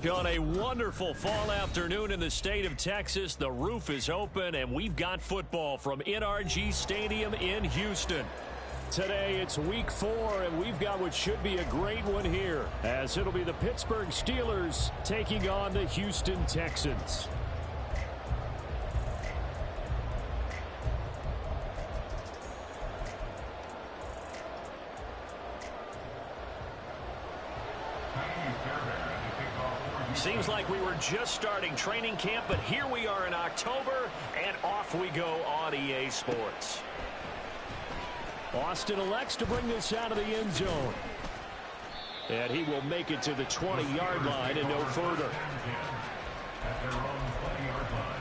On a wonderful fall afternoon in the state of Texas, the roof is open, and we've got football from NRG Stadium in Houston. Today, it's week 4, and we've got what should be a great one here, as it'll be the Pittsburgh Steelers taking on the Houston Texans. Seems like we were just starting training camp, but here we are in October, and off we go on EA Sports. Austin elects to bring this out of the end zone. And he will make it to the 20-yard line and no further. At their own 20-yard line.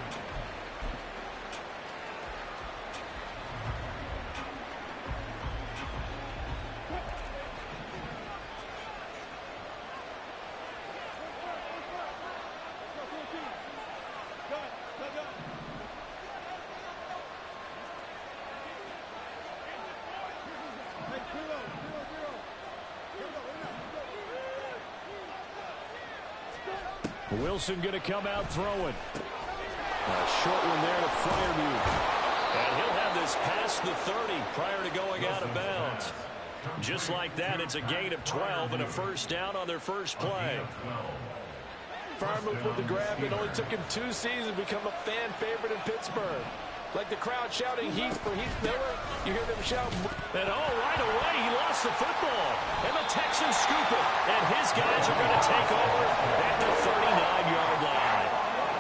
Wilson going to come out throwing. A short one there to Freiermuth. And he'll have this past the 30 prior to going out of bounds. Just like that, it's a gain of 12 and a first down on their first play. Freiermuth with the grab. It only took him 2 seasons to become a fan favorite in Pittsburgh. Like the crowd shouting Heath for Heath Miller, you hear them shout. And right away, he lost the football. And the Texans scoop it. And his guys are going to take over at the 39-yard line.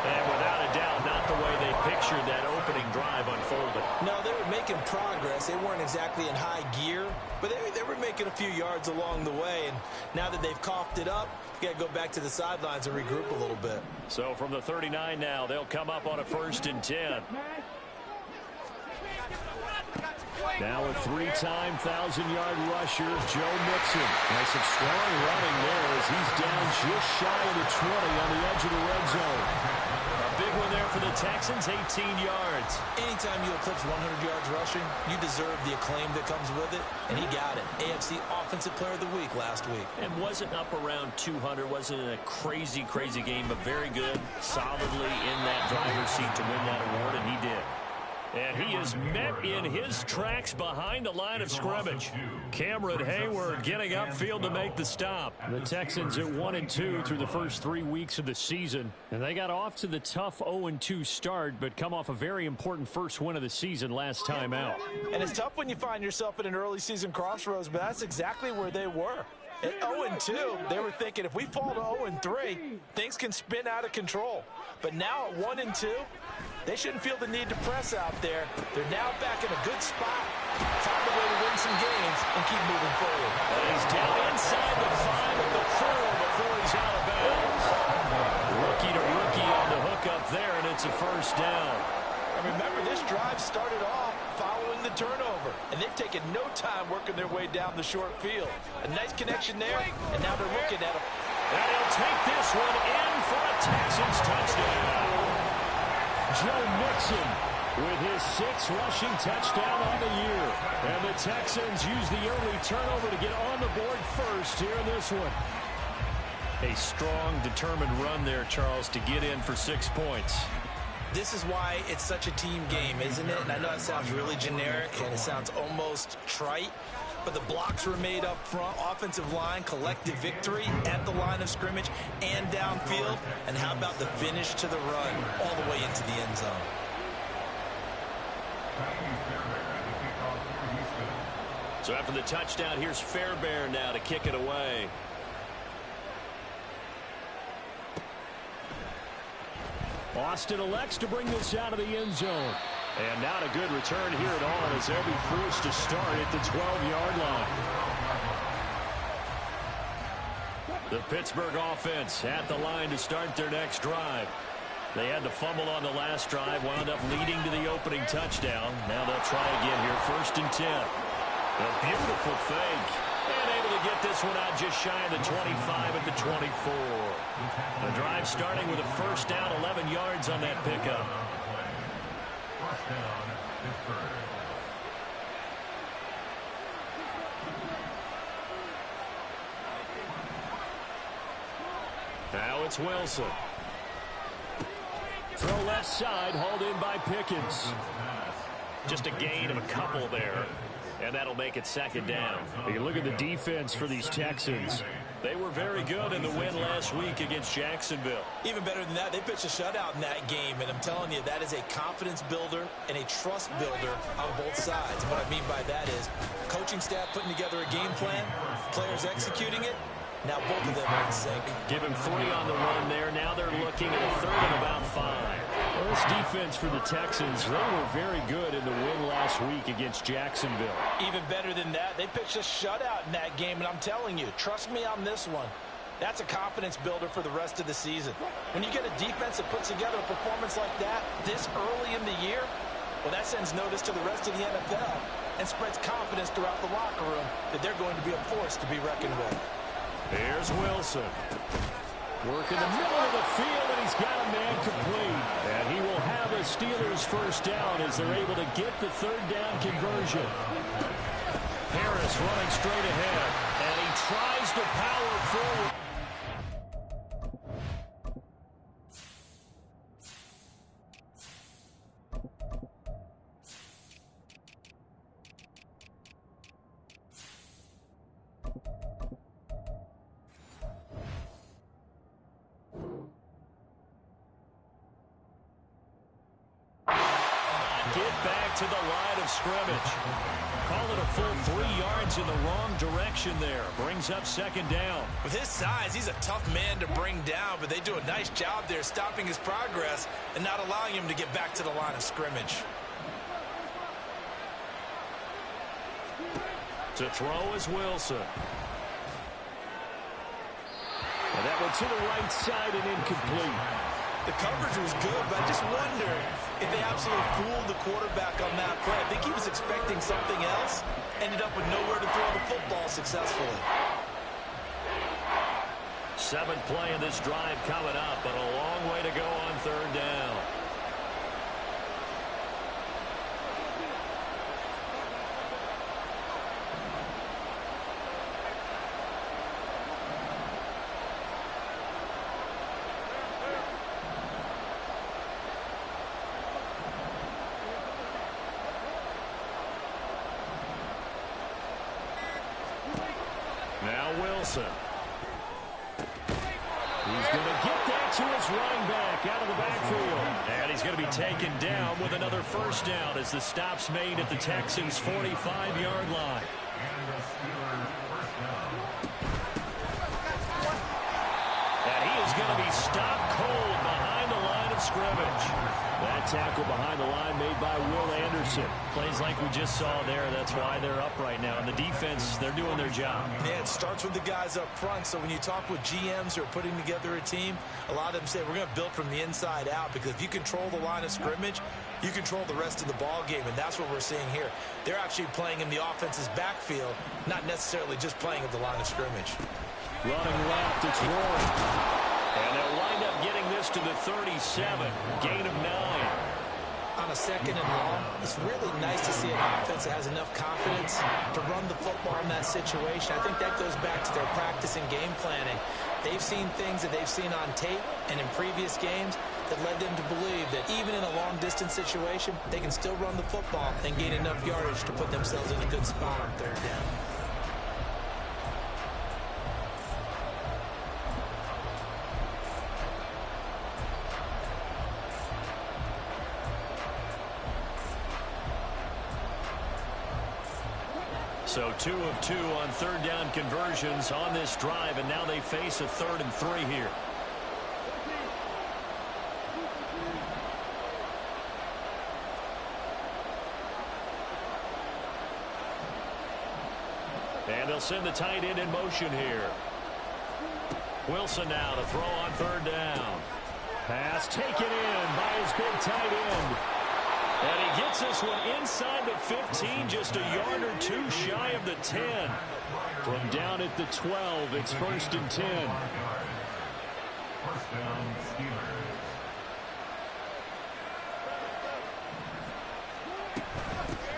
And without a doubt, not the way they pictured that opening drive unfolded. No, they were making progress. They weren't exactly in high gear, but they were making a few yards along the way. And now that they've coughed it up, you got to go back to the sidelines and regroup a little bit. So from the 39 now, they'll come up on a 1st and 10. Now a 3-time 1,000-yard rusher, Joe Mixon. Nice and strong running there as he's down just shy of the 20 on the edge of the red zone. A big one there for the Texans, 18 yards. Anytime you eclipse 100 yards rushing, you deserve the acclaim that comes with it, and he got it. AFC Offensive Player of the Week last week. And wasn't up around 200, wasn't a crazy game, but very good, solidly in that driver's seat to win that award, and he did. And he is met in his tracks behind the line of scrimmage. Cameron Hayward getting upfield to make the stop. The Texans at 1-2 through the first 3 weeks of the season. And they got off to the tough 0-2 start, but come off a very important first win of the season last time out. And it's tough when you find yourself at an early season crossroads, but that's exactly where they were. At 0-2, they were thinking if we fall to 0-3, things can spin out of control. But now at 1-2, they shouldn't feel the need to press out there. They're now back in a good spot. Find a way to win some games and keep moving forward. He's down inside the 5 at the 4 before he's out of bounds. Rookie to rookie on the hook up there, and it's a first down. And remember, this drive started off following the turnover, and they've taken no time working their way down the short field. A nice connection there, and now they're looking at him. And he'll take this one in for a Texans touchdown. Joe Mixon with his 6th rushing touchdown on the year. And the Texans use the early turnover to get on the board first here in this one. A strong, determined run there, Charles, to get in for 6 points. This is why it's such a team game, isn't it? And I know it sounds really generic and it sounds almost trite, but the blocks were made up front, offensive line, collective victory at the line of scrimmage and downfield. And how about the finish to the run all the way into the end zone? So after the touchdown, here's Fairbairn now to kick it away. Austin elects to bring this out of the end zone. And not a good return here at all as they'll be forced to start at the 12-yard line. The Pittsburgh offense at the line to start their next drive. They had to fumble on the last drive, wound up leading to the opening touchdown. Now they'll try again here, 1st and 10. A beautiful fake. And able to get this one out just shy of the 25 at the 24. The drive starting with a first down, 11 yards on that pickup. Now it's Wilson. Throw left side, hauled in by Pickens. Just a gain of a couple there, and that'll make it second down. You look at the defense for these Texans. They were very good in the win last week against Jacksonville. Even better than that, they pitched a shutout in that game, and I'm telling you, that is a confidence builder and a trust builder on both sides. And what I mean by that is coaching staff putting together a game plan, players executing it. Now both of them are in sync. Give him 3 on the run there. Now they're looking at a third and about 5. Well, this defense for the Texans, they were very good in the win last week against Jacksonville. Even better than that, they pitched a shutout in that game, and I'm telling you, trust me on this one. That's a confidence builder for the rest of the season. When you get a defense that puts together a performance like that this early in the year, well, that sends notice to the rest of the NFL and spreads confidence throughout the locker room that they're going to be a force to be reckoned with. Here's Wilson. Work in the middle of the field, and he's got a man complete. And he will have a Steelers first down as they're able to get the third down conversion. Harris running straight ahead, and he tries to power forward. To the line of scrimmage. Call it a full 3 yards in the wrong direction there. Brings up second down. With his size, he's a tough man to bring down, but they do a nice job there stopping his progress and not allowing him to get back to the line of scrimmage. To throw is Wilson. And that one to the right side and incomplete. The coverage was good, but I just wonder if they absolutely fooled the quarterback on that play. I think he was expecting something else, ended up with nowhere to throw the football successfully. 7th play in this drive coming up, but a long way to go on third down. Now Wilson. He's going to get that to his running back out of the backfield. And he's going to be taken down with another first down as the stop's made at the Texans' 45-yard line. And he is going to be stopped cold behind the line of scrimmage. That tackle behind the line made by Will Anderson. Plays like we just saw there. That's why they're up right now. And the defense, they're doing their job. Yeah, it starts with the guys up front. So when you talk with GMs who are putting together a team, a lot of them say, we're going to build from the inside out. Because if you control the line of scrimmage, you control the rest of the ball game. And that's what we're seeing here. They're actually playing in the offense's backfield, not necessarily just playing at the line of scrimmage. Running left, it's Roy. And they'll wind up getting this to the 37. Gain of 9. On a second and long, it's really nice to see an offense that has enough confidence to run the football in that situation. I think that goes back to their practice and game planning. They've seen things that they've seen on tape and in previous games that led them to believe that even in a long-distance situation, they can still run the football and gain enough yardage to put themselves in a good spot on third down. So 2 of 2 on third down conversions on this drive, and now they face a 3rd and 3 here. And they'll send the tight end in motion here. Wilson now to throw on third down. Pass taken in by his big tight end. And he gets this one inside the 15, just a yard or 2 shy of the 10. From down at the 12, it's 1st and 10.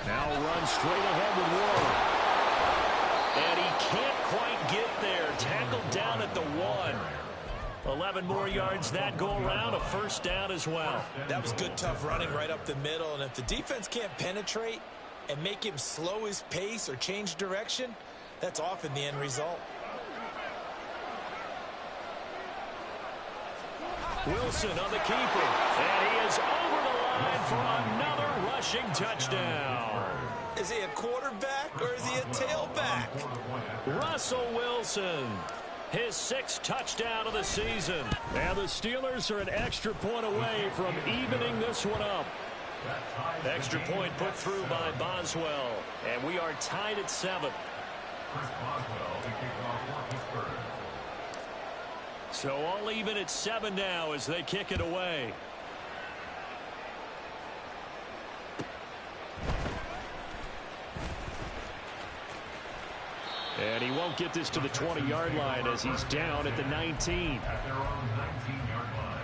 Now run straight ahead with Ward. And he can't quite get there. Tackled down at the 1. 11 more yards that go around, a first down as well. That was good, tough running right up the middle. And if the defense can't penetrate and make him slow his pace or change direction, that's often the end result. Wilson on the keeper, and he is over the line for another rushing touchdown. Is he a quarterback or is he a tailback? Russell Wilson, his 6th touchdown of the season. And the Steelers are an extra point away from evening this one up. Extra point put through by Boswell, and we are tied at 7. So all even at 7 now as they kick it away. And he won't get this to the 20-yard line as he's down at the 19. At their own 19-yard line.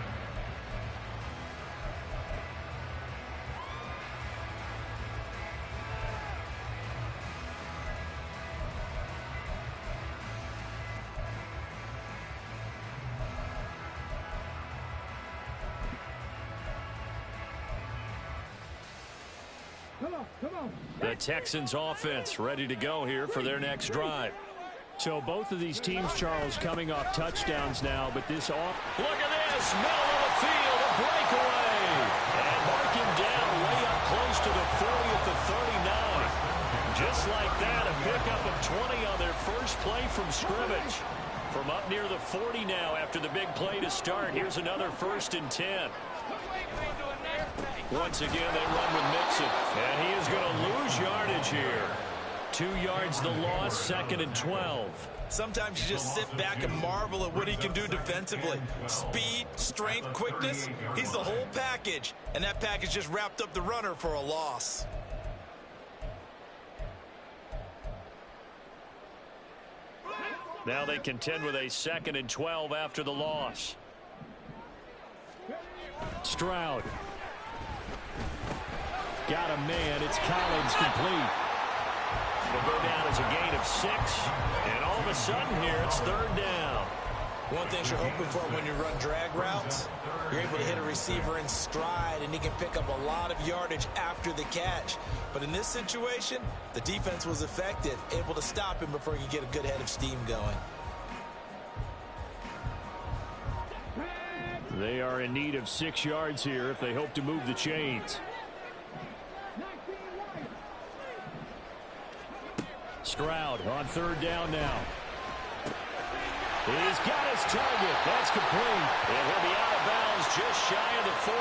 The Texans offense ready to go here for their next drive. So both of these teams, Charles, coming off touchdowns now, but this off. Look at this, middle of the field, a breakaway. And mark him down way up close to the 40 at the 39. Just like that, a pickup of 20 on their first play from scrimmage. From up near the 40 now after the big play to start. Here's another 1st and 10. Once again, they run with Mixon. And he is going to lose yardage here. 2 yards the loss, 2nd and 12. Sometimes you just sit back and marvel at what he can do defensively. Speed, strength, quickness. He's the whole package. And that package just wrapped up the runner for a loss. Now they contend with a 2nd and 12 after the loss. Stroud. Got a man. It's Collins complete. It'll go down as a gain of 6. And all of a sudden here, it's 3rd down. One thing you're hoping for when you run drag routes, you're able to hit a receiver in stride, and he can pick up a lot of yardage after the catch. But in this situation, the defense was effective, able to stop him before he could get a good head of steam going. They are in need of 6 yards here if they hope to move the chains. Stroud on 3rd down now. He's got his target. That's complete. And he'll be out of bounds just shy of the 40.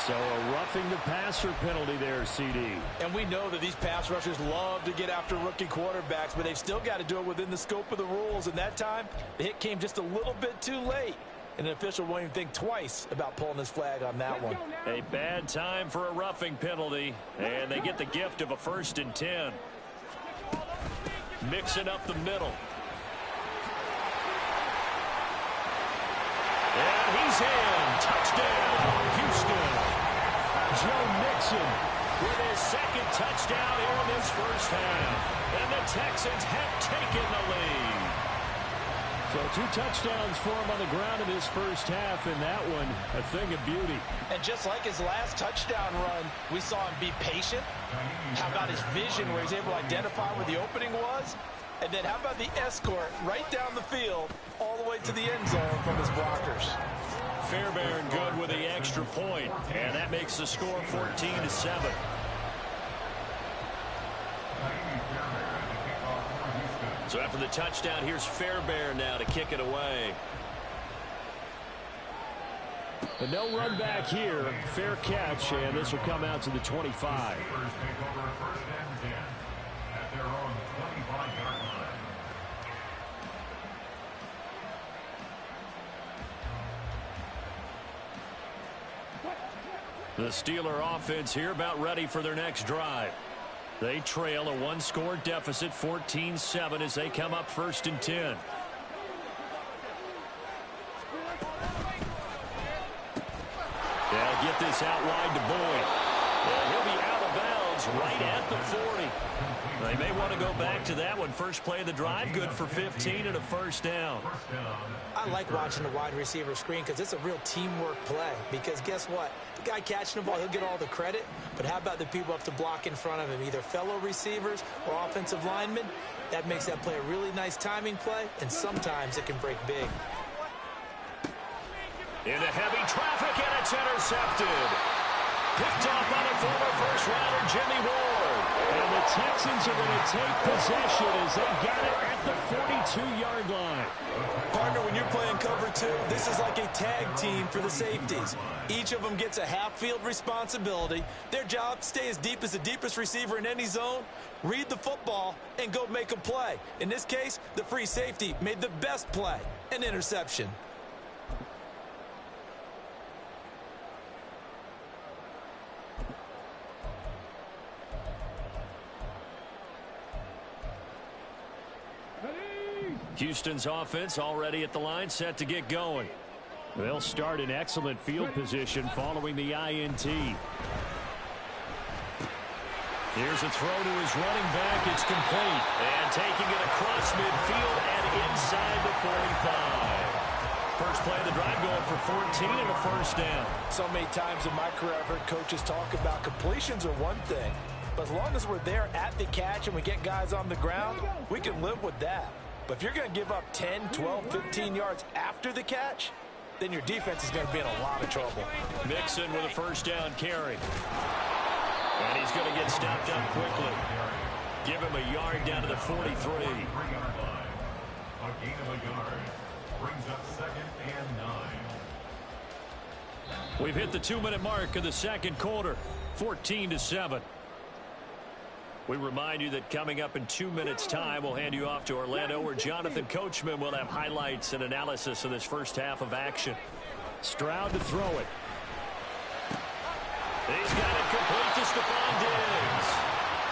So a roughing the passer penalty there, CD. And we know that these pass rushers love to get after rookie quarterbacks, but they've still got to do it within the scope of the rules. And that time, the hit came just a little bit too late. And an official won't even think twice about pulling his flag on that one. A bad time for a roughing penalty. And they get the gift of a 1st and 10. Mixing up the middle. And he's in. Touchdown, Houston. Joe Mixon with his 2nd touchdown here in this first half. And the Texans have taken the lead. So 2 touchdowns for him on the ground in this first half, and that one a thing of beauty. And just like his last touchdown run, we saw him be patient. How about his vision where he's able to identify where the opening was? And then how about the escort right down the field all the way to the end zone from his blockers? Fairbairn good with the extra point, and that makes the score 14-7. So after the touchdown, here's Fairbairn now to kick it away. And no run back here. Fair catch, and this will come out to the 25. The Steeler offense here about ready for their next drive. They trail a 1-score deficit, 14-7, as they come up 1st and 10. They'll get this out wide to Boyd. And he'll be out of bounds fields right at the 40. They may want to go back to that one. First play of the drive, good for 15 and a first down. I like watching the wide receiver screen because it's a real teamwork play. Because guess what? The guy catching the ball, he'll get all the credit. But how about the people up to block in front of him, either fellow receivers or offensive linemen? That makes that play a really nice timing play, and sometimes it can break big. Into heavy traffic, and it's intercepted. Picked off by the former first-rounder, Jimmy Ward. And the Texans are going to take possession as they got it at the 42-yard line. Partner, when you're playing cover two, this is like a tag team for the safeties. Each of them gets a half-field responsibility. Their job, stay as deep as the deepest receiver in any zone, read the football, and go make a play. In this case, the free safety made the best play, an interception. Houston's offense already at the line, set to get going. They'll start in excellent field position following the INT. Here's a throw to his running back. It's complete. And taking it across midfield and inside the 45. First play of the drive going for 14 and a first down. So many times in my career I've heard coaches talk about completions are one thing. But as long as we're there at the catch and we get guys on the ground, we can live with that. But if you're going to give up 10, 12, 15 yards after the catch, then your defense is going to be in a lot of trouble. Mixon with a first down carry. And he's going to get stopped up quickly. Give him a yard down to the 43. A gain of a yard brings up 2nd and 9. We've hit the 2-minute mark of the second quarter. 14-7. We remind you that coming up in 2 minutes' time, we'll hand you off to Orlando, where Jonathan Coachman will have highlights and analysis of this first half of action. Stroud to throw it. He's got it complete to Stephon Diggs.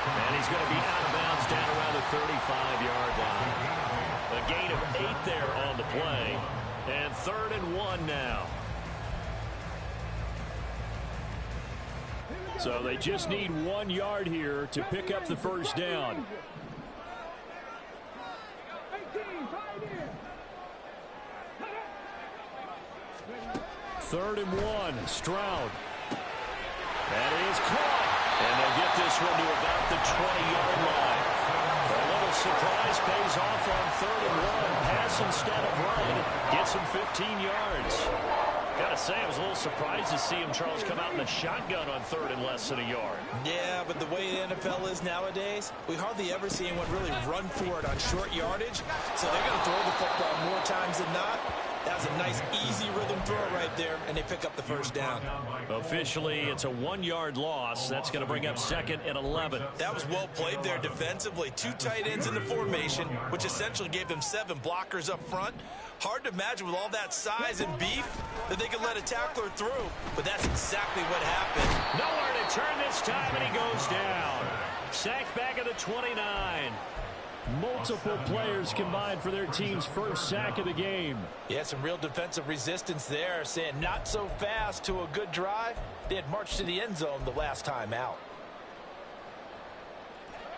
And he's going to be out of bounds down around the 35-yard line. A gain of 8 there on the play. And 3rd and 1 now. So they just need 1 yard here to pick up the first down. Third and 1, Stroud. That is caught. And they'll get this one to about the 20-yard line. A little surprise pays off on 3rd and 1. Pass instead of run. Gets him 15 yards. Gotta say, I was a little surprised to see him, Charles, come out in the shotgun on 3rd and less than a yard. Yeah, but the way the NFL is nowadays, we hardly ever see anyone really run for it on short yardage. So they're going to throw the football more times than not. That was a nice, easy rhythm throw right there, and they pick up the first down. Officially, it's a 1-yard loss. That's going to bring up 2nd and 11. That was well played there defensively. 2 tight ends in the formation, which essentially gave them 7 blockers up front. Hard to imagine with all that size and beef that they could let a tackler through, but that's exactly what happened. Nowhere to turn this time, and he goes down. Sacked back at the 29. Multiple players combined for their team's first sack of the game. Yeah, some real defensive resistance there, saying not so fast to a good drive. They had marched to the end zone the last time out.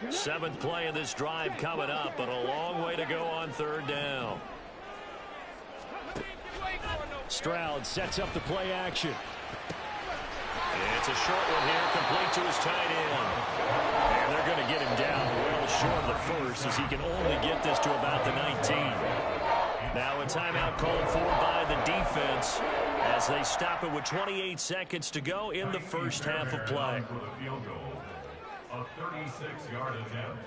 7th play of this drive coming up, but a long way to go on 3rd down. Stroud sets up the play action. It's a short one here, complete to his tight end. And they're going to get him down well short of the first, as he can only get this to about the 19. Now a timeout called for by the defense as they stop it with 28 seconds to go in the first half of play. A 36-yard attempt.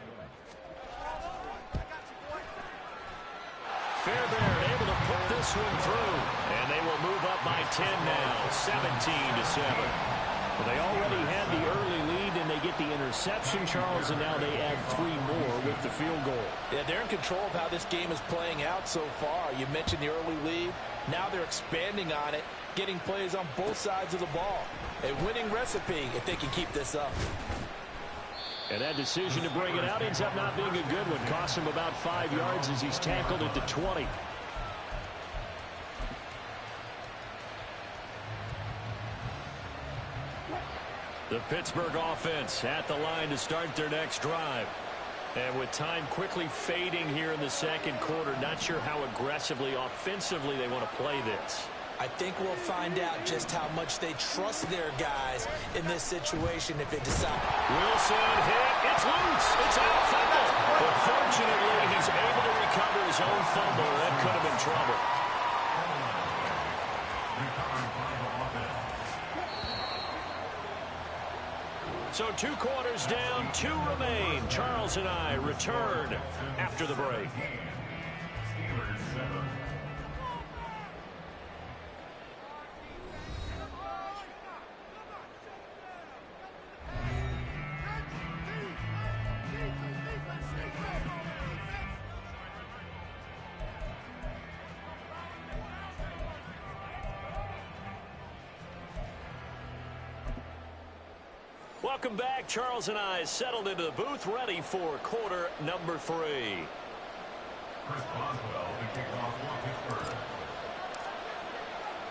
Fairbairn able to put this one through, and they will move up by 10 now, 17-7. Well, they already had the early lead, and they get the interception, Charles, and now they add 3 more with the field goal. Yeah, they're in control of how this game is playing out so far. You mentioned the early lead. Now they're expanding on it, getting plays on both sides of the ball. A winning recipe if they can keep this up. And that decision to bring it out ends up not being a good one. Cost him about 5 yards as he's tackled at the 20. The Pittsburgh offense at the line to start their next drive. And with time quickly fading here in the second quarter, not sure how aggressively, offensively they want to play this. I think we'll find out just how much they trust their guys in this situation if they decide. Wilson hit. It's loose. It's out. Fumble. But fortunately, he's able to recover his own fumble. That could have been trouble. So 2 quarters down, 2 remain. Charles and I return after the break. Welcome back. Charles and I settled into the booth, ready for quarter number 3. Chris Boswell to kick off for Pittsburgh.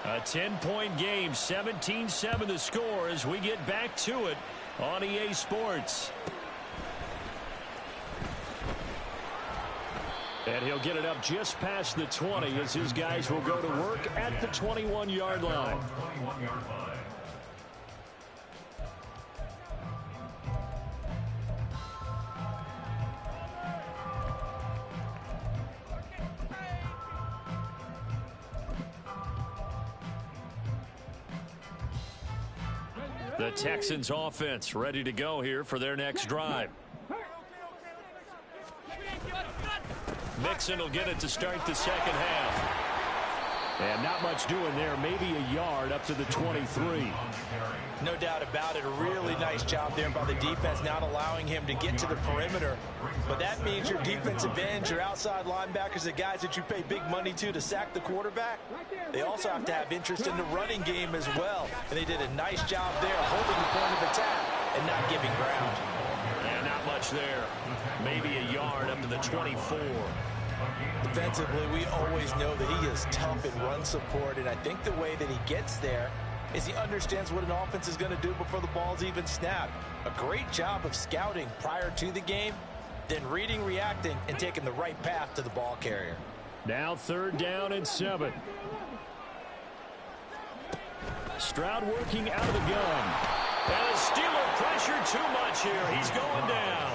A 10-point game, 17-7 the score as we get back to it on EA Sports. And he'll get it up just past the 20 as his guys will go to work at the 21-yard line. 21-yard line. The Texans offense ready to go here for their next drive. Mixon will get it to start the second half. And not much doing there. Maybe a yard up to the 23. No doubt about it. A really nice job there by the defense, not allowing him to get to the perimeter. But that means your defensive ends, your outside linebackers, the guys that you pay big money to sack the quarterback, they also have to have interest in the running game as well. And they did a nice job there holding the point of attack and not giving ground. And not much there. Maybe a yard up to the 24. Defensively, we always know that he is tough in run support, and I think the way that he gets there is he understands what an offense is going to do before the ball's even snapped. A great job of scouting prior to the game, then reading, reacting, and taking the right path to the ball carrier. Now 3rd down and 7. Stroud working out of the gun. And the Steeler pressure too much here. He's going down.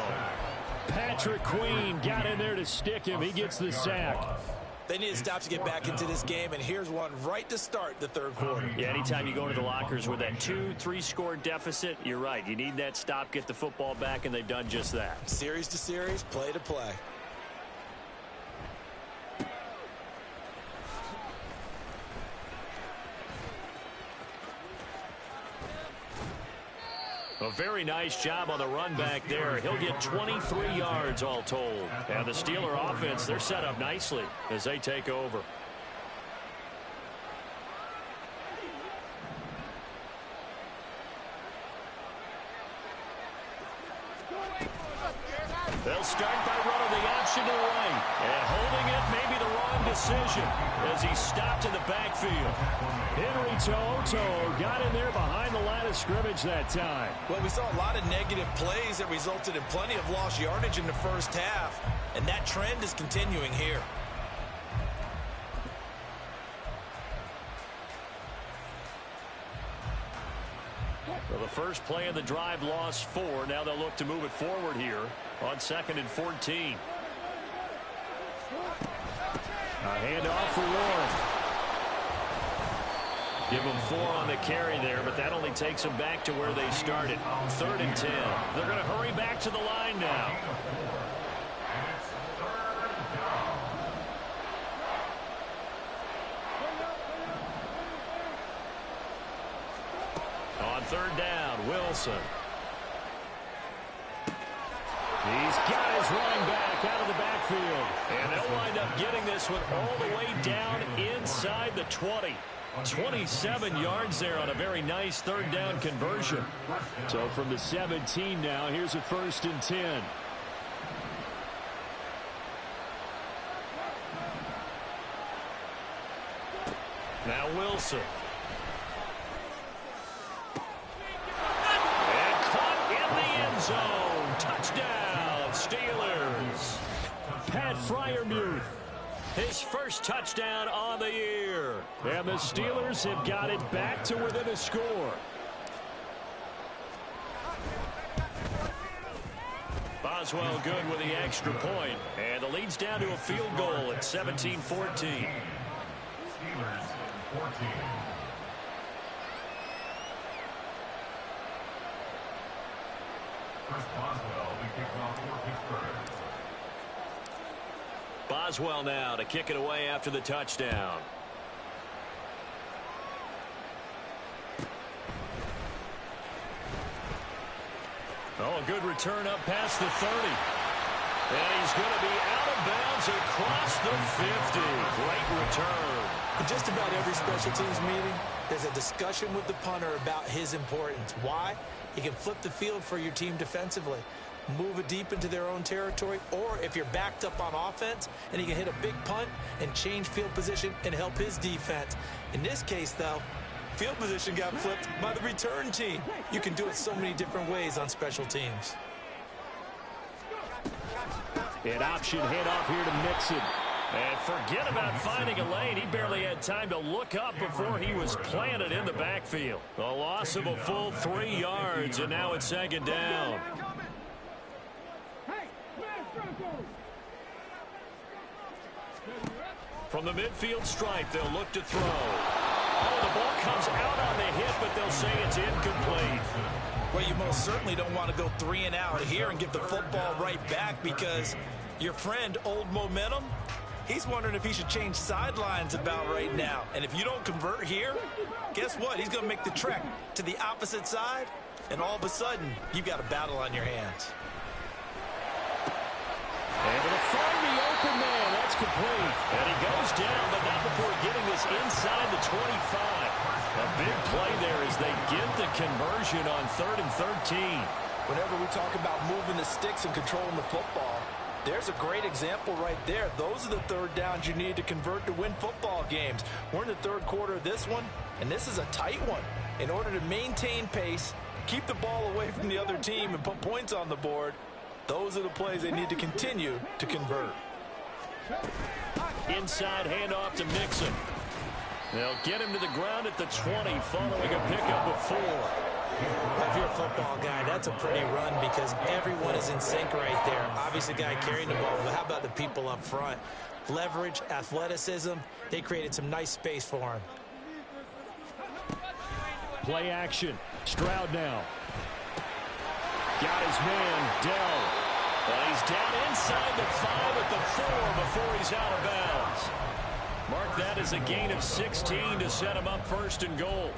Patrick Queen got in there to stick him. He gets the sack. They need to stop to get back into this game, and here's one right to start the 3rd quarter. Yeah, anytime you go into the lockers with that 2-3 score deficit, you're right. You need that stop, get the football back, and they've done just that. Series to series, play to play. A very nice job on the run back there. He'll get 23 yards all told. And the Steeler offense, they're set up nicely as they take over. They'll start by running the option to the right. And holding it may be the wrong decision as he's stopped in the backfield. Henry To'oTo'o got in there behind the line of scrimmage that time. Well, we saw a lot of negative plays that resulted in plenty of lost yardage in the first half, and that trend is continuing here. Well, the first play of the drive lost 4. Now they'll look to move it forward here on 2nd and 14. A handoff for Warren. Give them 4 on the carry there, but that only takes them back to where they started. 3rd and 10. They're going to hurry back to the line now. On 3rd down, Wilson. He's got his running back out of the backfield. And they'll wind up getting this one all the way down inside the 20. 27 yards there on a very nice 3rd down conversion. So from the 17 now, here's a 1st and 10. Now Wilson. Freiermuth. His first touchdown on the year. And the Steelers have got it back to within a score. Boswell good with the extra point. And the lead's down to a field goal at 17-14. Steelers 14. Chris Boswell, the kickoff for Pittsburgh. Boswell now to kick it away after the touchdown. Oh, a good return up past the 30. And he's going to be out of bounds across the 50. Great return. In just about every special teams meeting, there's a discussion with the punter about his importance. Why? He can flip the field for your team defensively, move it deep into their own territory, or if you're backed up on offense, and he can hit a big punt and change field position and help his defense. In this case, though, field position got flipped by the return team. You can do it so many different ways on special teams. An option handoff here to Mixon. And forget about finding a lane. He barely had time to look up before he was planted in the backfield. A loss of a full 3 yards, and now it's second down. From the midfield stripe, they'll look to throw. Oh, the ball comes out on the hit, but they'll say it's incomplete. Well, you most certainly don't want to go 3 and out here and give the football right back, because your friend, Old Momentum, he's wondering if he should change sidelines about right now. And if you don't convert here, guess what? He's going to make the trek to the opposite side, and all of a sudden, you've got a battle on your hands. Able to find the open man. That's complete. And he goes down, but not before getting this inside the 25. A big play there as they get the conversion on 3rd and 13. Whenever we talk about moving the sticks and controlling the football, there's a great example right there. Those are the third downs you need to convert to win football games. We're in the third quarter of this one, and this is a tight one. In order to maintain pace, keep the ball away from the other team, and put points on the board, those are the plays they need to continue to convert. Inside handoff to Mixon. They'll get him to the ground at the 20 following a pickup of 4. If you're a football guy, that's a pretty run because everyone is in sync right there. Obviously, guy carrying the ball, but how about the people up front? Leverage, athleticism, they created some nice space for him. Play action. Stroud now. Got his man, Dell. Well, he's down inside the 5 at the 4 before he's out of bounds. Mark that as a gain of 16 to set him up 1st and goal.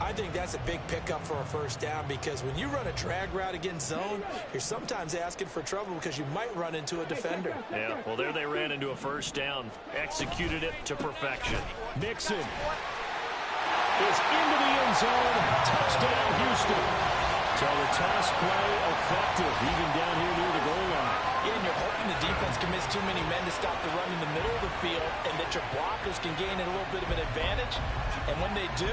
I think that's a big pickup for a first down because when you run a drag route against zone, you're sometimes asking for trouble because you might run into a defender. Yeah, well, there they ran into a first down, executed it to perfection. Mixon is into the end zone. Touchdown, Houston. So the toss play effective, even down here near the goal line. Yeah, and you're hoping the defense can miss too many men to stop the run in the middle of the field and that your blockers can gain a little bit of an advantage. And when they do,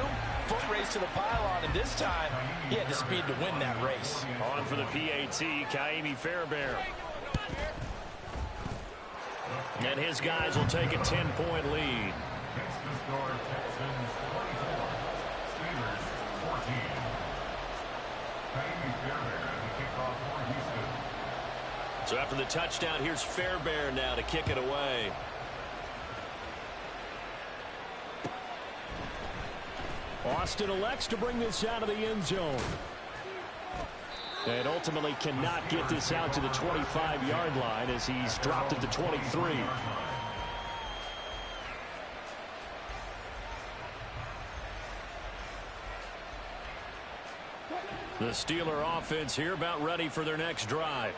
foot race to the pylon, and this time, he had the speed to win that race. On for the PAT, Kaimi Fairbairn. And his guys will take a 10-point lead. Next to score, Texans 24, Steelers 14. Kaimi Fairbairn, the kickoff for Houston. So after the touchdown, here's Fairbairn now to kick it away. Austin elects to bring this out of the end zone. And ultimately cannot get this out to the 25-yard line as he's dropped at the 23. The Steeler offense here about ready for their next drive.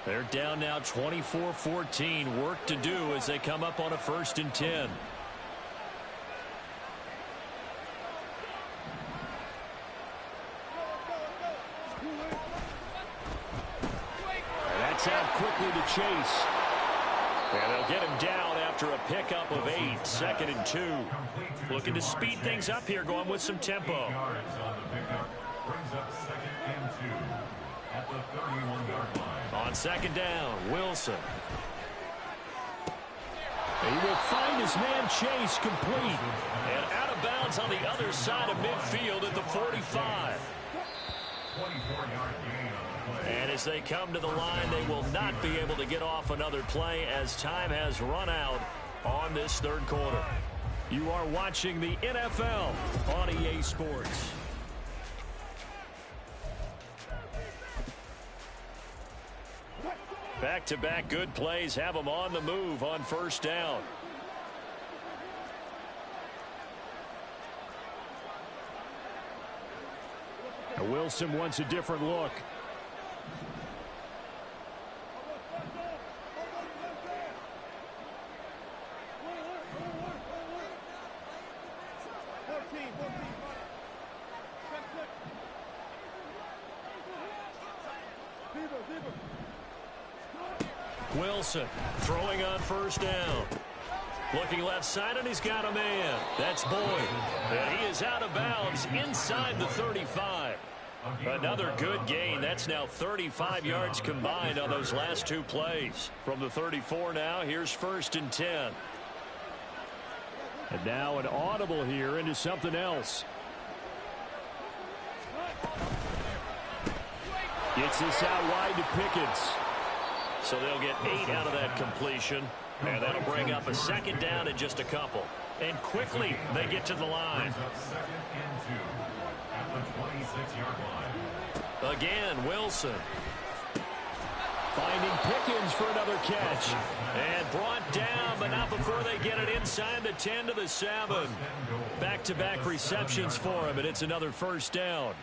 They're down now 24-14. Work to do as they come up on a 1st and 10. That's out quickly to Chase. And they'll get him down after a pickup of 8. 2nd and 2. Looking to speed things up here, going with some tempo. Yards on the pickup brings up 2nd and 2 at the 31-yard line. On 2nd down, Wilson. He will find his man Chase complete. And out of bounds on the other side of midfield at the 45. 24-yard gain on the play. And as they come to the line, they will not be able to get off another play as time has run out on this third quarter. You are watching the NFL on EA Sports. Back-to-back good plays have them on the move on first down. Wilson wants a different look. Wilson throwing on first down. Looking left side, and he's got a man. That's Boyd. And he is out of bounds inside the 35. Another good gain. That's now 35 yards combined on those last two plays. From the 34 now, here's 1st and 10. And now an audible here into something else. Gets this out wide to Pickens. So they'll get 8 out of that completion. And that'll bring up a second down in just a couple. And quickly they get to the line. Second and 2 at the 26-yard line. Again, Wilson. Finding Pickens for another catch. And brought down, but not before they get it inside the 10 to the 7. Back-to-back receptions for him, and it's another first down.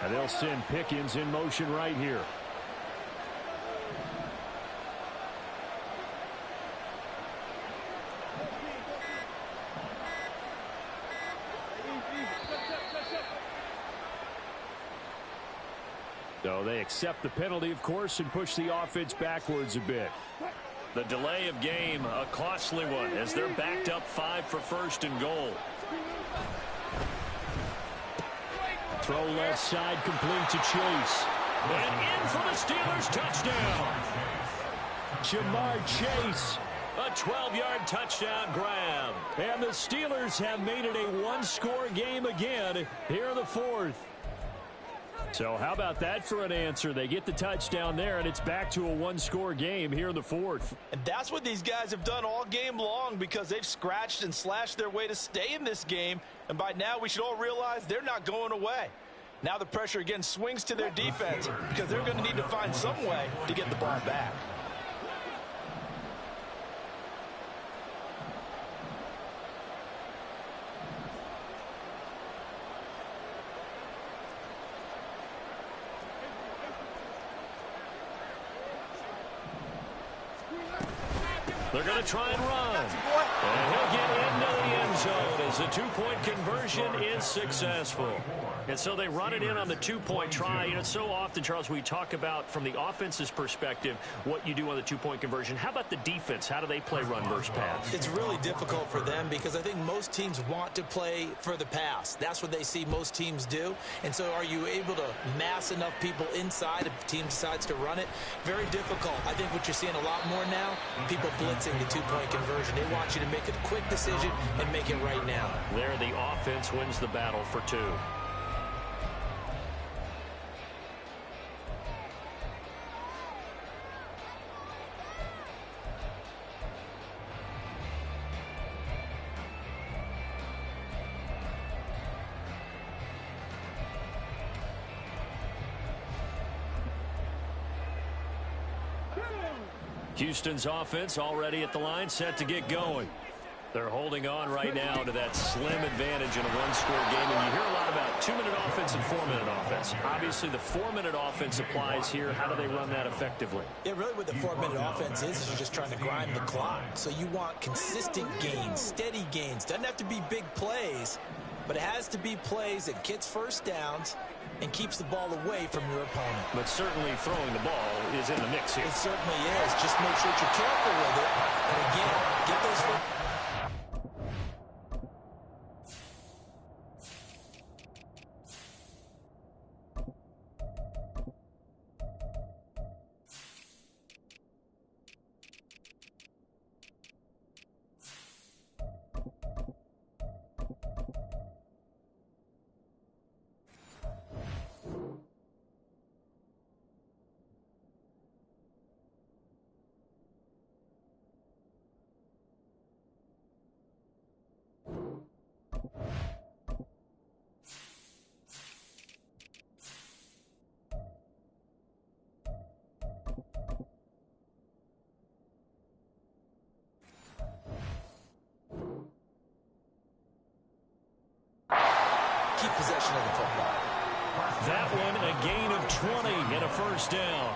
And they'll send Pickens in motion right here. So they accept the penalty, of course, and push the offense backwards a bit. The delay of game, a costly one, as they're backed up 5 for 1st and goal. Throw left side, complete to Chase. And in for the Steelers, touchdown. Jamar Chase. A 12-yard touchdown grab. And the Steelers have made it a one-score game again here in the 4th. So how about that for an answer? They get the touchdown there, and it's back to a one-score game here in the 4th. And that's what these guys have done all game long, because they've scratched and slashed their way to stay in this game. And by now, we should all realize they're not going away. Now the pressure again swings to their defense, because they're going to need to find some way to get the ball back. They're going to try and run. And he'll get into the end zone as the two-point conversion is successful. And so they run it in on the two-point try. You know, so often, Charles, we talk about from the offense's perspective what you do on the two-point conversion. How about the defense? How do they play run versus pass? It's really difficult for them because I think most teams want to play for the pass. That's what they see most teams do. And so are you able to mass enough people inside if the team decides to run it? Very difficult. I think what you're seeing a lot more now, people blitzing the two-point conversion. They want you to make a quick decision and make it right now. There, the offense wins the battle for 2. Houston's offense already at the line, set to get going. They're holding on right now to that slim advantage in a one-score game. And you hear a lot about 2-minute offense and 4-minute offense. Obviously, the 4-minute offense applies here. How do they run that effectively? Yeah, really what the 4-minute offense is you're just trying to grind the clock. So you want consistent gains, steady gains. Doesn't have to be big plays, but it has to be plays that gets first downs and keeps the ball away from your opponent. But certainly throwing the ball is in the mix here. It certainly is. Just make sure that you're careful with it. And again, get those... Keep possession of the football. That one, a gain of 20 and a first down.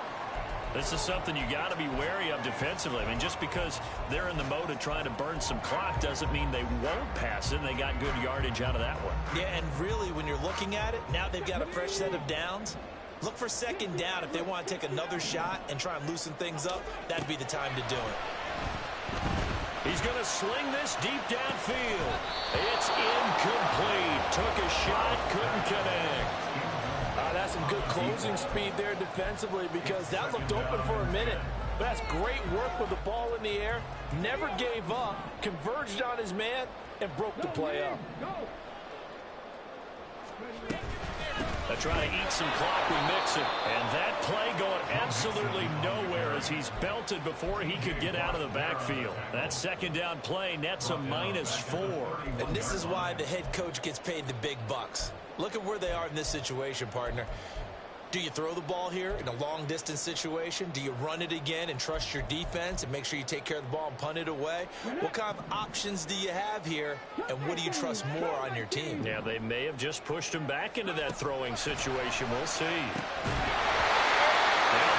This is something you got to be wary of defensively. I mean, just because they're in the mode of trying to burn some clock doesn't mean they won't pass it. And they got good yardage out of that one. Yeah, and really, when you're looking at it, now they've got a fresh set of downs. Look for second down. If they want to take another shot and try and loosen things up, that'd be the time to do it. He's going to sling this deep downfield. It's incomplete. Took a shot, couldn't connect. That's some good closing speed there defensively, because that looked open for a minute. But that's great work with the ball in the air. Never gave up, converged on his man, and broke the play up. They try to eat some clock, we mix it. And that play going absolutely nowhere as he's belted before he could get out of the backfield. That second down play nets a -4. And this is why the head coach gets paid the big bucks. Look at where they are in this situation, partner. Do you throw the ball here in a long-distance situation? Do you run it again and trust your defense and make sure you take care of the ball and punt it away? What kind of options do you have here, and what do you trust more on your team? Yeah, they may have just pushed him back into that throwing situation. We'll see. Now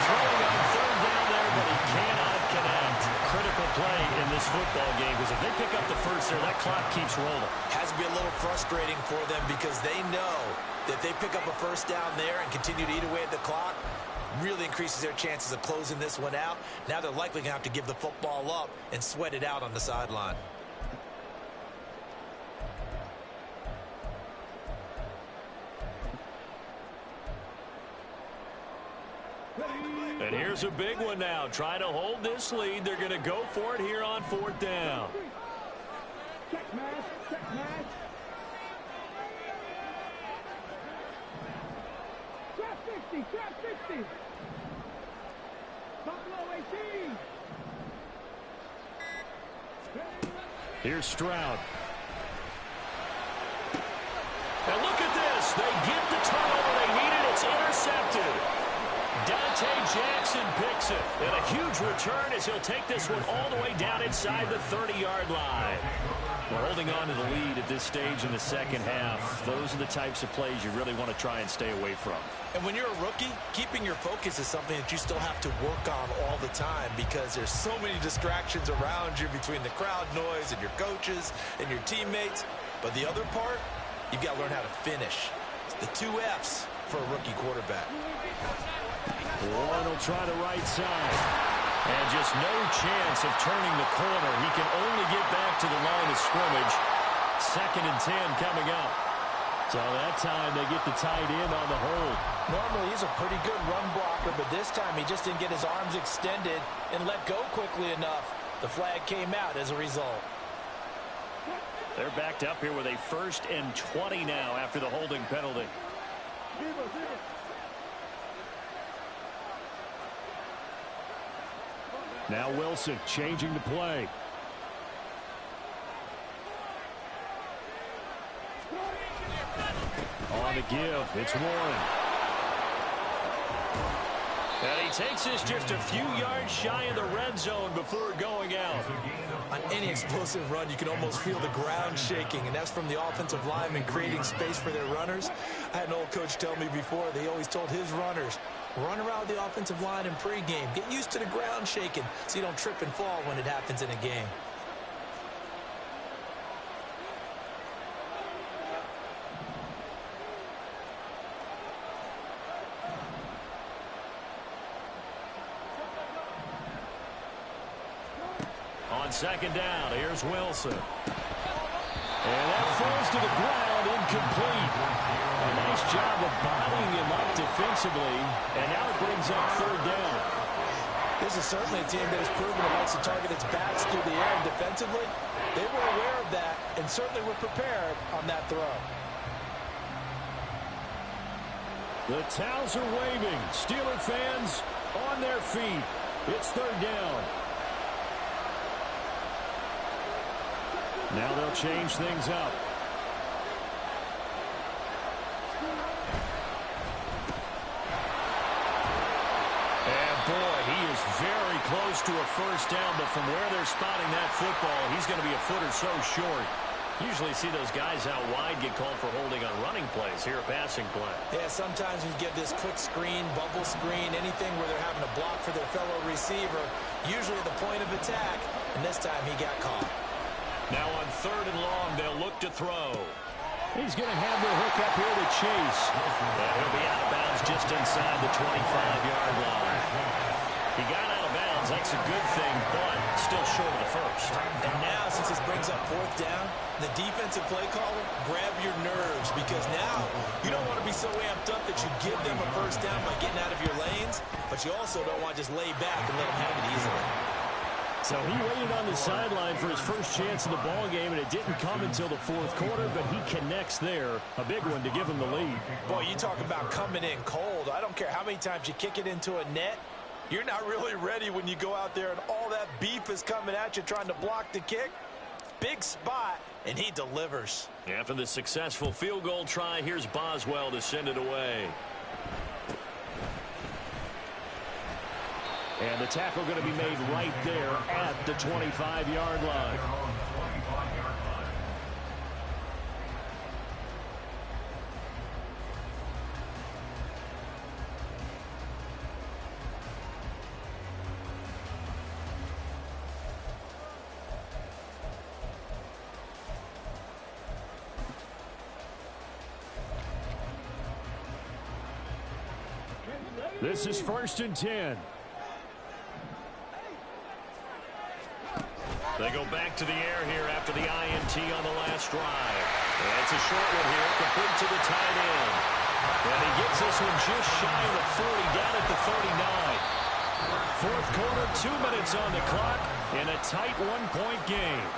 throwing on third down there, but he cannot connect. Critical play in this football game, because if they pick up the first there, that clock keeps rolling. Has to be a little frustrating for them, because they know that if they pick up a first down there and continue to eat away at the clock, really increases their chances of closing this one out. Now they're likely going to have to give the football up and sweat it out on the sideline. And here's a big one now. Trying to hold this lead. They're going to go for it here on fourth down. Check match, check match. Trap 50, trap 50. Buffalo 18. Here's Stroud. And look at this. They get the turnover they needed. It's intercepted. Dante Jackson picks it. And a huge return as he'll take this one all the way down inside the 30-yard line. We're holding on to the lead at this stage in the second half. Those are the types of plays you really want to try and stay away from. And when you're a rookie, keeping your focus is something that you still have to work on all the time, because there's so many distractions around you between the crowd noise and your coaches and your teammates. But the other part, you've got to learn how to finish. It's the 2 F's for a rookie quarterback. Warren will try the right side. And just no chance of turning the corner. He can only get back to the line of scrimmage. 2nd and 10 coming up. So that time they get the tight end on the hold. Normally he's a pretty good run blocker, but this time he just didn't get his arms extended and let go quickly enough. The flag came out as a result. They're backed up here with a 1st and 20 now after the holding penalty. Now Wilson changing the play. On the give, it's Warren. And he takes this just a few yards shy of the red zone before going out. On any explosive run, you can almost feel the ground shaking, and that's from the offensive linemen creating space for their runners. I had an old coach tell me before, they always told his runners, run around the offensive line in pregame. Get used to the ground shaking so you don't trip and fall when it happens in a game. on second down. Here's Wilson. And that falls to the ground, incomplete. A nice job of bodying him up defensively, and now it brings up third down. This is certainly a team that has proven it likes to target its backs through the air, and defensively, they were aware of that and certainly were prepared on that throw. The towels are waving. Steeler fans on their feet. It's third down. Now they'll change things up. And boy, he is very close to a first down, but from where they're spotting that football, he's going to be a foot or so short. Usually see those guys out wide get called for holding on running plays. Here a passing play. Yeah, sometimes you give this quick screen, bubble screen, anything where they're having to block for their fellow receiver, usually at the point of attack, and this time he got caught. Now on third and long, they'll look to throw. He's going to have the hook up here to Chase. And he'll be out of bounds just inside the 25-yard line. He got out of bounds. That's a good thing, but still short of the first. And now, since this brings up fourth down, the defensive play caller, grab your nerves, because now you don't want to be so amped up that you give them a first down by getting out of your lanes, but you also don't want to just lay back and let them have it easily. So he waited on the sideline for his first chance in the ball game, and it didn't come until the fourth quarter, but he connects there. A big one to give him the lead. Boy, you talk about coming in cold. I don't care how many times you kick it into a net. You're not really ready when you go out there and all that beef is coming at you trying to block the kick. Big spot, and he delivers. After the successful field goal try, here's Boswell to send it away. And the tackle going to be made right there at the 25-yard line. This is 1st and 10. They go back to the air here after the INT on the last drive. And it's a short one here, complete to the tight end. And he gets this one just shy of the 40, down at the 39. Fourth quarter, 2 minutes on the clock in a tight one-point game.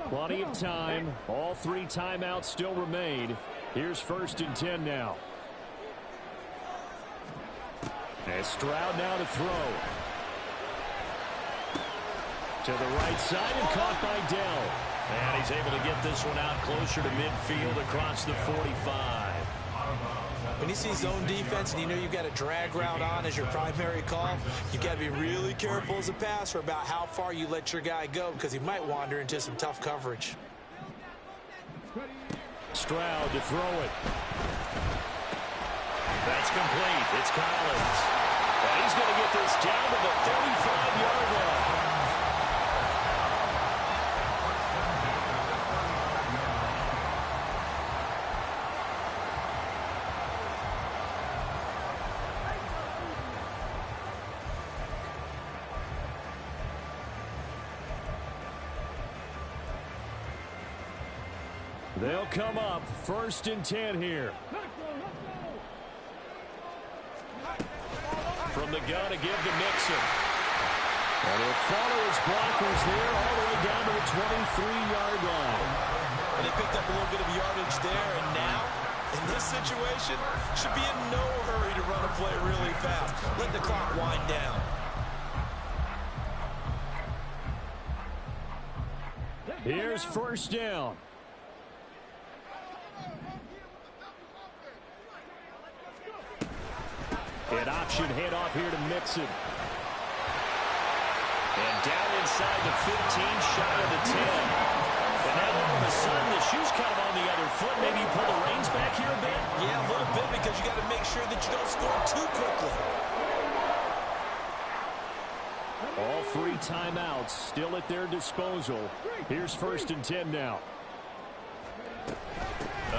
Plenty of time. All 3 timeouts still remain. Here's 1st and 10 now. And Stroud now to throw. To the right side and caught by Dell. And he's able to get this one out closer to midfield across the 45. When you see zone defense and you know you've got a drag route on as your primary call, you've got to be really careful as a passer about how far you let your guy go, because he might wander into some tough coverage. Stroud to throw it. That's complete. It's Collins. And he's going to get this down to the 35-yard line. They'll come up 1st and 10 here. From the gun to give to Mixon. And he'll follow his blockers there all the way down to the 23-yard line. And they picked up a little bit of yardage there, and now, in this situation, should be in no hurry to run a play really fast. Let the clock wind down. Here's 1st down. An option handoff here to Mixon. And down inside the 15, shy of the 10. And now all of a sudden, the shoe's kind of on the other foot. Maybe you pull the reins back here a bit? Yeah, a little bit, because you got to make sure that you don't score too quickly. All 3 timeouts still at their disposal. Here's 1st and 10 now.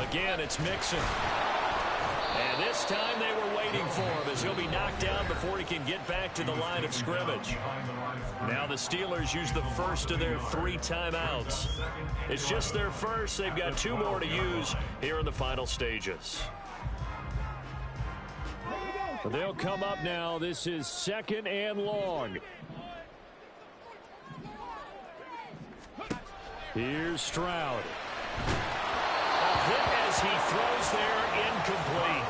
Again, it's Mixon. And this time they were waiting for him as he'll be knocked down before he can get back to the line of scrimmage. Now the Steelers use the first of their 3 timeouts. It's just their first. They've got 2 more to use here in the final stages. They'll come up now. This is 2nd and long. Here's Stroud. A hit as he throws there, incomplete.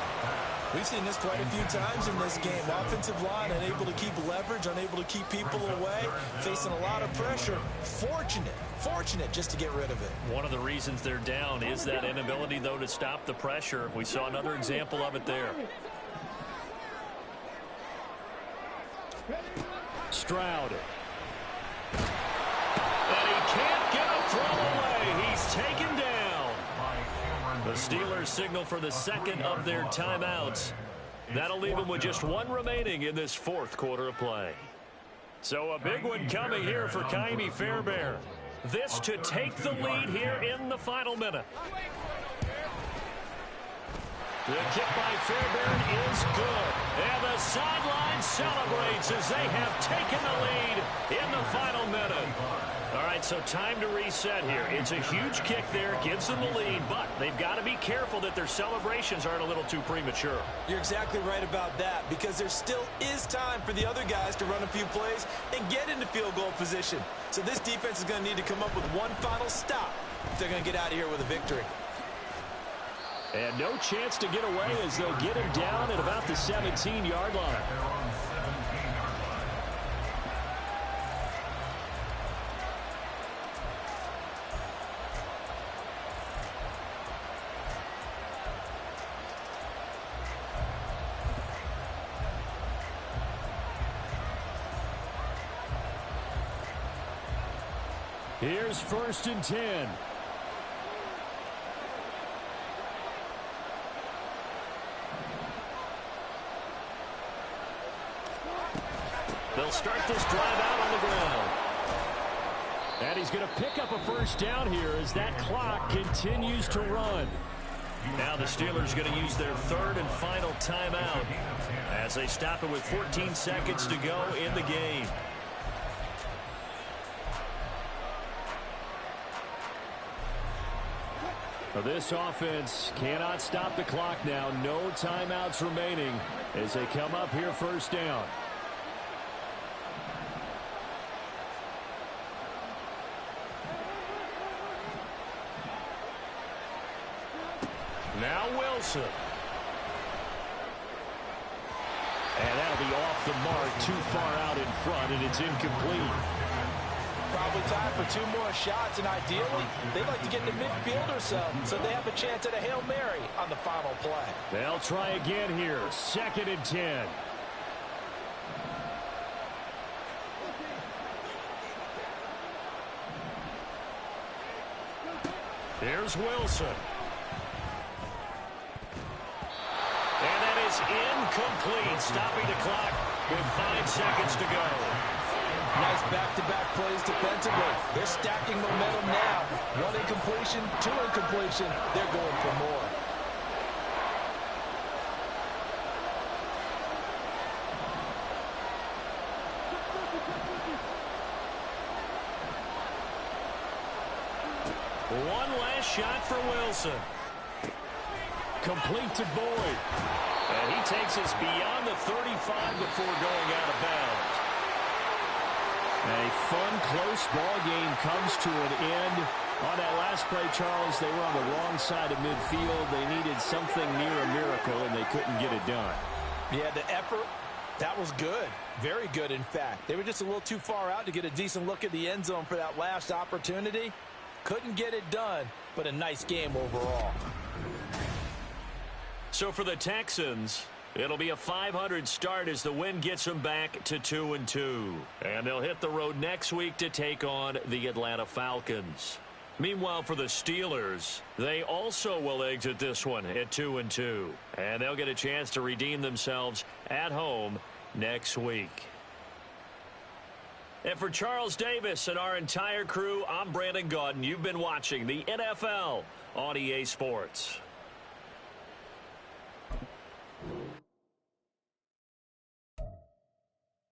We've seen this quite a few times in this game. Offensive line unable to keep leverage, unable to keep people away, facing a lot of pressure. Fortunate just to get rid of it. One of the reasons they're down is that inability, though, to stop the pressure. We saw another example of it there. Stroud. And he can't get a throw away. He's taken down. The Steelers signal for the 2nd of their timeouts. That'll leave them with just 1 remaining in this 4th quarter of play. So a big one coming here for Ka'imi Fairbairn. This to take the lead here in the final minute. The kick by Fairbairn is good. And the sideline celebrates as they have taken the lead in the final minute. All right, so time to reset here. It's a huge kick there, gives them the lead, but they've got to be careful that their celebrations aren't a little too premature. You're exactly right about that, because there still is time for the other guys to run a few plays and get into field goal position. So this defense is going to need to come up with one final stop if they're going to get out of here with a victory. And no chance to get away as they'll get him down at about the 17-yard line. Here's 1st and 10. They'll start this drive out on the ground. And he's going to pick up a 1st down here as that clock continues to run. Now the Steelers are going to use their 3rd and final timeout as they stop it with 14 seconds to go in the game. This offense cannot stop the clock now. No timeouts remaining as they come up here 1st down. Now Wilson. And that'll be off the mark, too far out in front, and it's incomplete. Probably time for 2 more shots, and ideally, they'd like to get to midfield or so they have a chance at a Hail Mary on the final play. They'll try again here, 2nd and 10. Here's Wilson. And that is incomplete, stopping the clock with 5 seconds to go. Nice back-to-back plays defensively. They're stacking momentum now. 1 incompletion, 2 incompletion. They're going for more. One last shot for Wilson. Complete to Boyd. And he takes us beyond the 35 before going out of bounds. A fun, close ball game comes to an end. On that last play, Charles, they were on the wrong side of midfield. They needed something near a miracle, and they couldn't get it done. Yeah, the effort, that was good. Very good, in fact. They were just a little too far out to get a decent look at the end zone for that last opportunity. Couldn't get it done, but a nice game overall. So for the Texans, it'll be a 500 start as the win gets them back to 2-2. And they'll hit the road next week to take on the Atlanta Falcons. Meanwhile, for the Steelers, they also will exit this one at 2-2. And they'll get a chance to redeem themselves at home next week. And for Charles Davis and our entire crew, I'm Brandon Gaudin. You've been watching the NFL on EA Sports.